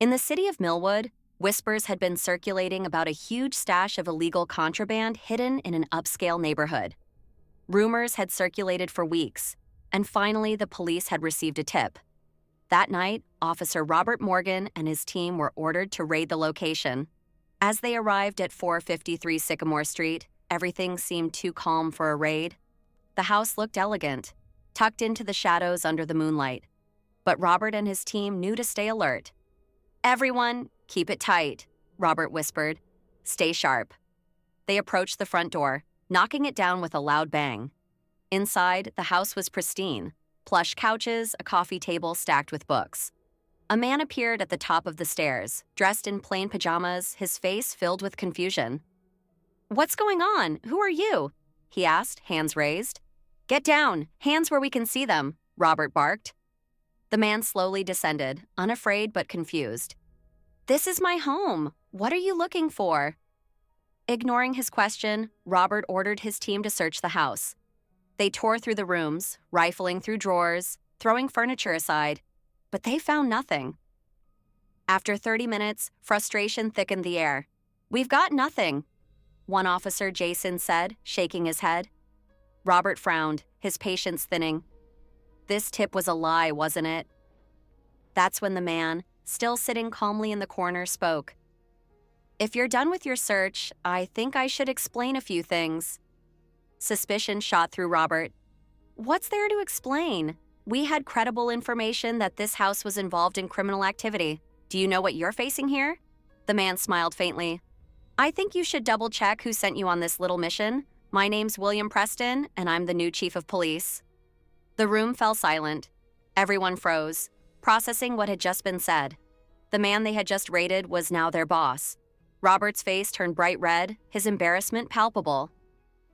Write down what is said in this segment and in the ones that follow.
In the city of Millwood, whispers had been circulating about a huge stash of illegal contraband hidden in an upscale neighborhood. Rumors had circulated for weeks, and finally the police had received a tip. That night, Officer Robert Morgan and his team were ordered to raid the location. As they arrived at 453 Sycamore Street, everything seemed too calm for a raid. The house looked elegant, tucked into the shadows under the moonlight. But Robert and his team knew to stay alert. "Everyone, keep it tight," Robert whispered. "Stay sharp." They approached the front door, knocking it down with a loud bang. Inside, the house was pristine. Plush couches, a coffee table stacked with books. A man appeared at the top of the stairs, dressed in plain pajamas, his face filled with confusion. "What's going on? Who are you?" he asked, hands raised. "Get down, hands where we can see them," Robert barked. The man slowly descended, unafraid but confused. "This is my home. What are you looking for?" Ignoring his question, Robert ordered his team to search the house. They tore through the rooms, rifling through drawers, throwing furniture aside, but they found nothing. After 30 minutes, frustration thickened the air. "We've got nothing," one officer, Jason, said, shaking his head. Robert frowned, his patience thinning. This tip was a lie, wasn't it? That's when the man, still sitting calmly in the corner, spoke. "If you're done with your search, I think I should explain a few things." Suspicion shot through Robert. "What's there to explain? We had credible information that this house was involved in criminal activity. Do you know what you're facing here?" The man smiled faintly. "I think you should double-check who sent you on this little mission. My name's William Preston, and I'm the new chief of police." The room fell silent. Everyone froze, processing what had just been said. The man they had just raided was now their boss. Robert's face turned bright red, his embarrassment palpable.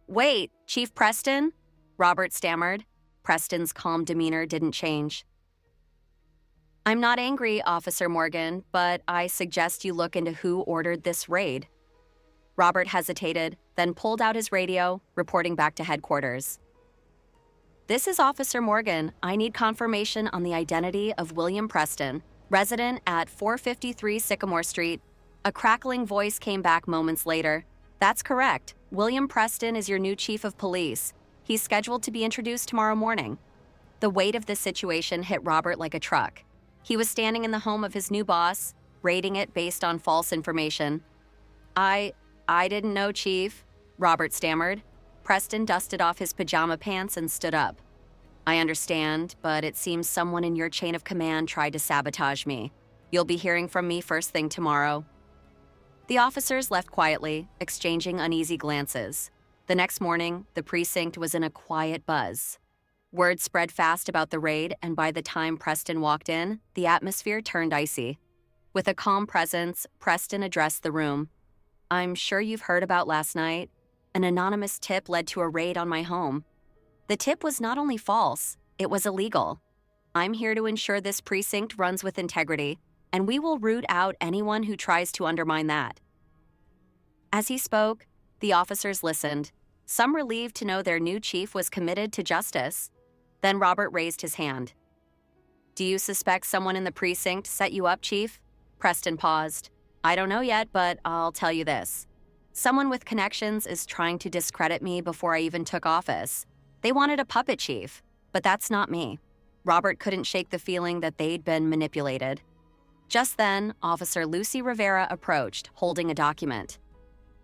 "Wait, Chief Preston?" Robert stammered. Preston's calm demeanor didn't change. "I'm not angry, Officer Morgan, but I suggest you look into who ordered this raid." Robert hesitated, then pulled out his radio, reporting back to headquarters. "This is Officer Morgan. I need confirmation on the identity of William Preston, resident at 453 Sycamore Street." A crackling voice came back moments later. "That's correct. William Preston is your new chief of police. He's scheduled to be introduced tomorrow morning." The weight of this situation hit Robert like a truck. He was standing in the home of his new boss, raiding it based on false information. I didn't know, Chief," Robert stammered. Preston dusted off his pajama pants and stood up. "I understand, but it seems someone in your chain of command tried to sabotage me. You'll be hearing from me first thing tomorrow." The officers left quietly, exchanging uneasy glances. The next morning, the precinct was in a quiet buzz. Word spread fast about the raid, and by the time Preston walked in, the atmosphere turned icy. With a calm presence, Preston addressed the room. "I'm sure you've heard about last night. An anonymous tip led to a raid on my home. The tip was not only false, it was illegal. I'm here to ensure this precinct runs with integrity, and we will root out anyone who tries to undermine that." As he spoke, the officers listened, some relieved to know their new chief was committed to justice. Then Robert raised his hand. "Do you suspect someone in the precinct set you up, Chief?" Preston paused. "I don't know yet, but I'll tell you this. Someone with connections is trying to discredit me before I even took office. They wanted a puppet chief, but that's not me." Robert couldn't shake the feeling that they'd been manipulated. Just then, Officer Lucy Rivera approached, holding a document.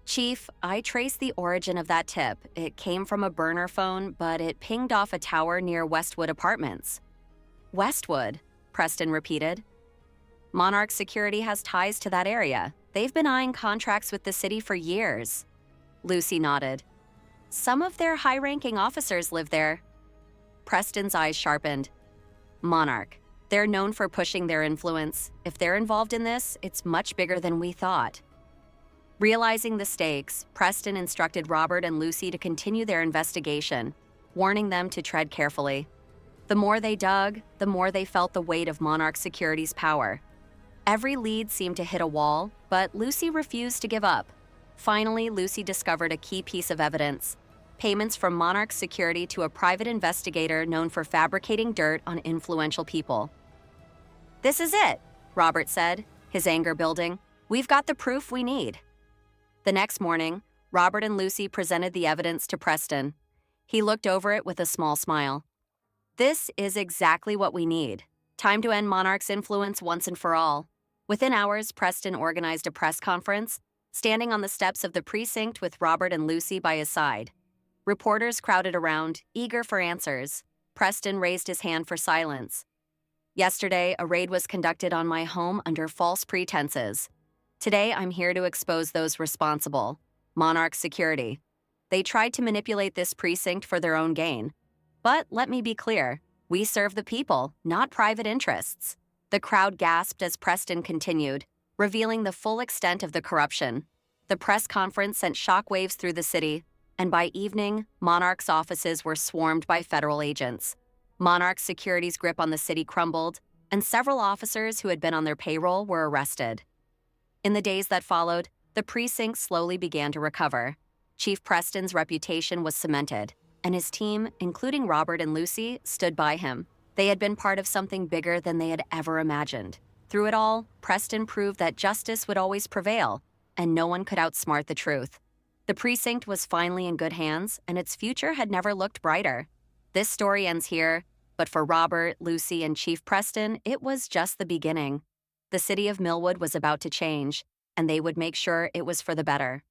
"Chief, I traced the origin of that tip. It came from a burner phone, but it pinged off a tower near Westwood Apartments." "Westwood?" Preston repeated. "Monarch Security has ties to that area. They've been eyeing contracts with the city for years." Lucy nodded. "Some of their high-ranking officers live there." Preston's eyes sharpened. "Monarch. They're known for pushing their influence. If they're involved in this, it's much bigger than we thought." Realizing the stakes, Preston instructed Robert and Lucy to continue their investigation, warning them to tread carefully. The more they dug, the more they felt the weight of Monarch Security's power. Every lead seemed to hit a wall, but Lucy refused to give up. Finally, Lucy discovered a key piece of evidence: payments from Monarch Security to a private investigator known for fabricating dirt on influential people. "This is it," Robert said, his anger building. "We've got the proof we need." The next morning, Robert and Lucy presented the evidence to Preston. He looked over it with a small smile. "This is exactly what we need. Time to end Monarch's influence once and for all." Within hours, Preston organized a press conference, standing on the steps of the precinct with Robert and Lucy by his side. Reporters crowded around, eager for answers. Preston raised his hand for silence. "Yesterday, a raid was conducted on my home under false pretenses. Today, I'm here to expose those responsible. Monarch Security. They tried to manipulate this precinct for their own gain. But let me be clear, we serve the people, not private interests." The crowd gasped as Preston continued, revealing the full extent of the corruption. The press conference sent shockwaves through the city, and by evening, Monarch's offices were swarmed by federal agents. Monarch Security's grip on the city crumbled, and several officers who had been on their payroll were arrested. In the days that followed, the precinct slowly began to recover. Chief Preston's reputation was cemented, and his team, including Robert and Lucy, stood by him. They had been part of something bigger than they had ever imagined. Through it all, Preston proved that justice would always prevail, and no one could outsmart the truth. The precinct was finally in good hands, and its future had never looked brighter. This story ends here, but for Robert, Lucy, and Chief Preston, it was just the beginning. The city of Millwood was about to change, and they would make sure it was for the better.